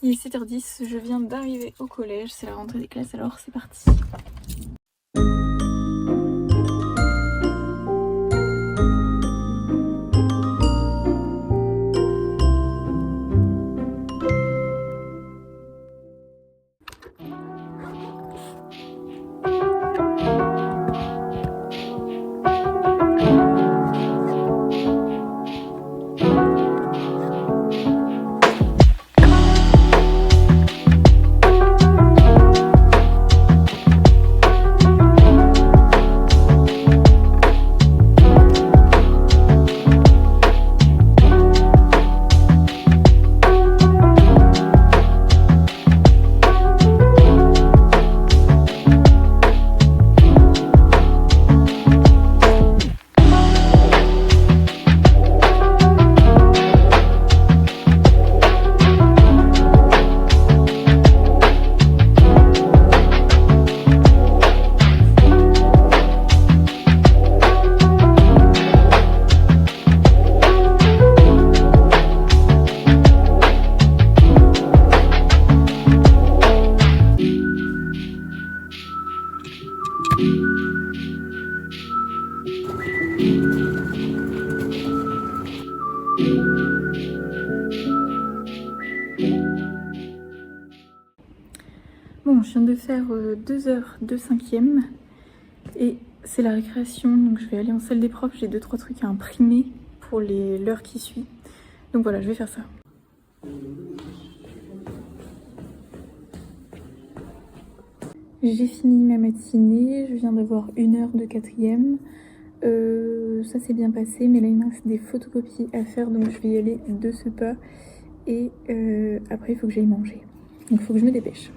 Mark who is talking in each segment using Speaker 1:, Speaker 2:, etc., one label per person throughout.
Speaker 1: Il est 7h10, je viens d'arriver au collège, c'est la rentrée des classes, alors c'est parti. Bon, je viens de faire 2 heures de 5e et c'est la récréation, donc je vais aller en salle des profs, j'ai 2-3 trucs à imprimer pour l'heure qui suit. Donc voilà, je vais faire ça. J'ai fini ma matinée, je viens d'avoir 1 heure de 4e. Ça s'est bien passé, mais là il me reste des photocopies à faire, donc je vais y aller de ce pas. Et après il faut que j'aille manger. Donc il faut que je me dépêche.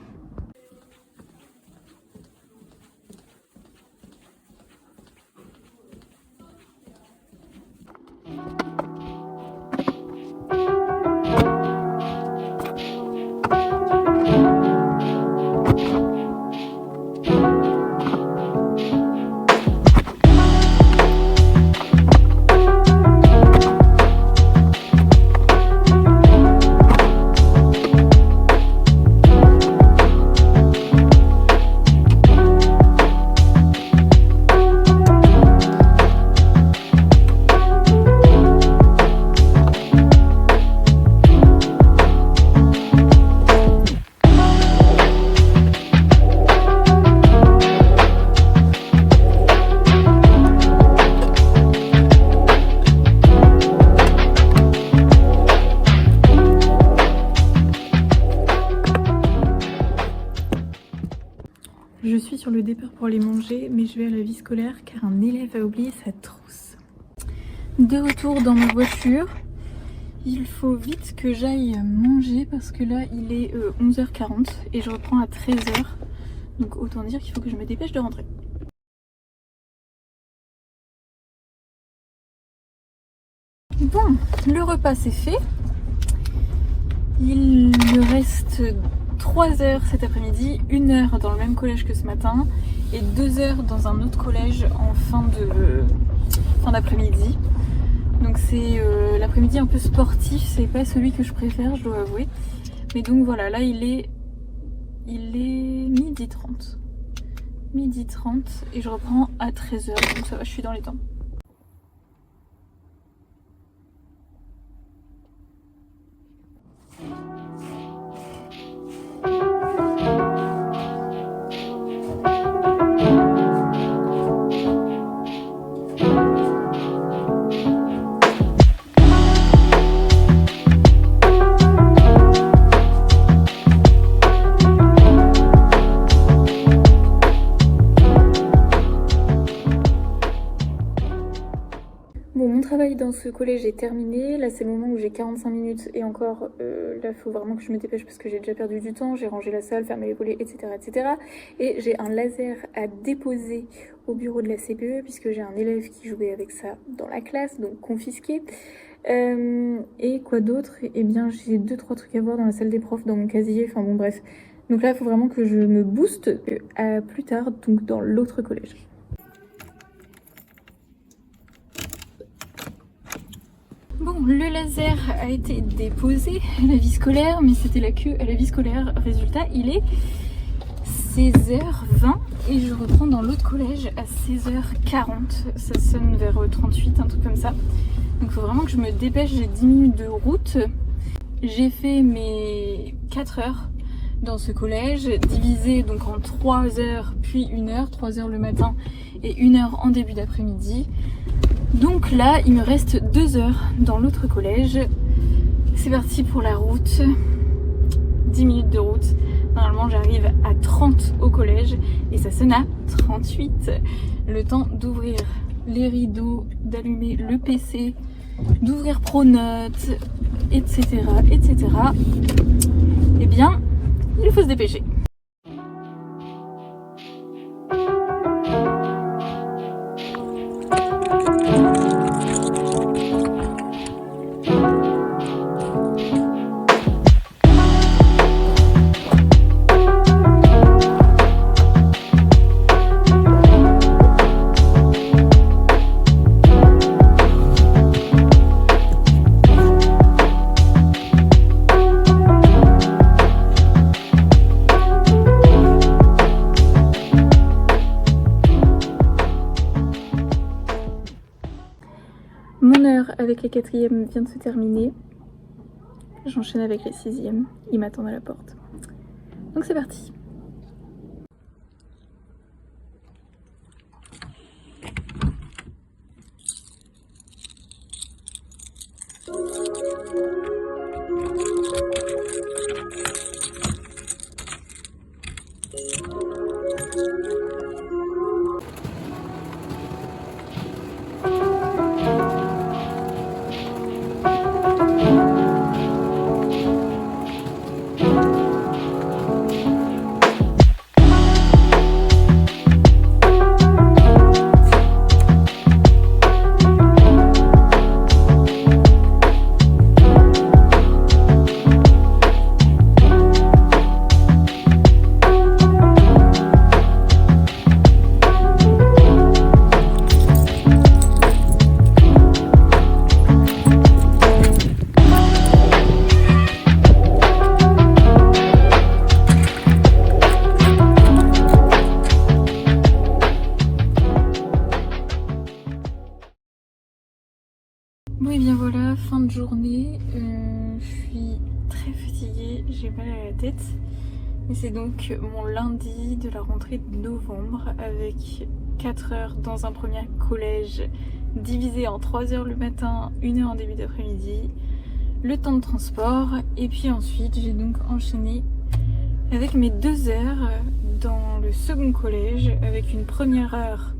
Speaker 1: Je suis sur le départ pour aller manger, mais je vais à la vie scolaire car un élève a oublié sa trousse. De retour dans ma voiture, il faut vite que j'aille manger parce que là il est 11h40 et je reprends à 13h. Donc autant dire qu'il faut que je me dépêche de rentrer. Bon, le repas c'est fait. Il me reste 3 heures cet après-midi, 1 heure dans le même collège que ce matin et 2 heures dans un autre collège en fin d'après-midi. Donc c'est l'après-midi un peu sportif, c'est pas celui que je préfère, je dois avouer. Mais donc voilà, là il est 12h30. 12h30 et je reprends à 13h, donc ça va, je suis dans les temps. Bon, mon travail dans ce collège est terminé. Là, c'est le moment où j'ai 45 minutes et encore, là, il faut vraiment que je me dépêche parce que j'ai déjà perdu du temps. J'ai rangé la salle, fermé les volets, etc., etc. Et j'ai un laser à déposer au bureau de la CPE puisque j'ai un élève qui jouait avec ça dans la classe, donc confisqué. Et quoi d'autre? Eh bien, j'ai 2-3 trucs à voir dans la salle des profs, dans mon casier. Enfin bon, bref. Donc là, il faut vraiment que je me booste à plus tard, donc dans l'autre collège. Bon, le laser a été déposé à la vie scolaire, mais c'était la queue à la vie scolaire. Résultat, il est 16h20 et je reprends dans l'autre collège à 16h40. Ça sonne vers 38, un truc comme ça. Donc il faut vraiment que je me dépêche, j'ai 10 minutes de route. J'ai fait mes 4 heures dans ce collège, divisé donc en 3 heures puis 1 heure, 3 heures le matin et 1 heure en début d'après-midi. Donc là, il me reste 2 heures dans l'autre collège. C'est parti pour la route. 10 minutes de route. Normalement, j'arrive à 30 au collège et ça sonne à 38. Le temps d'ouvrir les rideaux, d'allumer le PC, d'ouvrir Pronote, etc., etc. Eh bien, il faut se dépêcher. Mon heure avec les 4e vient de se terminer. J'enchaîne avec les 6e. Ils m'attendent à la porte. Donc c'est parti. Bon et bien voilà, fin de journée, je suis très fatiguée, j'ai mal à la tête. Et c'est donc mon lundi de la rentrée de novembre avec 4 heures dans un premier collège divisé en 3 heures le matin, 1 heure en début d'après-midi, le temps de transport. Et puis ensuite j'ai donc enchaîné avec mes 2 heures dans le second collège avec une première heure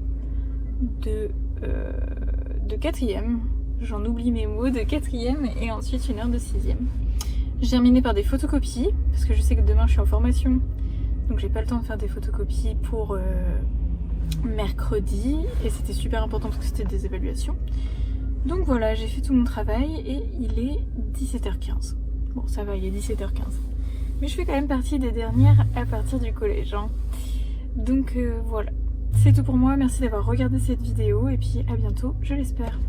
Speaker 1: de 4e. J'en oublie mes mots, de 4e et ensuite 1 heure de 6e. J'ai terminé par des photocopies parce que je sais que demain je suis en formation, donc j'ai pas le temps de faire des photocopies pour mercredi et c'était super important parce que c'était des évaluations. Donc voilà, j'ai fait tout mon travail et il est 17h15. Bon ça va, il est 17h15. Mais je fais quand même partie des dernières à partir du collège. Hein. Donc voilà, c'est tout pour moi. Merci d'avoir regardé cette vidéo et puis à bientôt, je l'espère.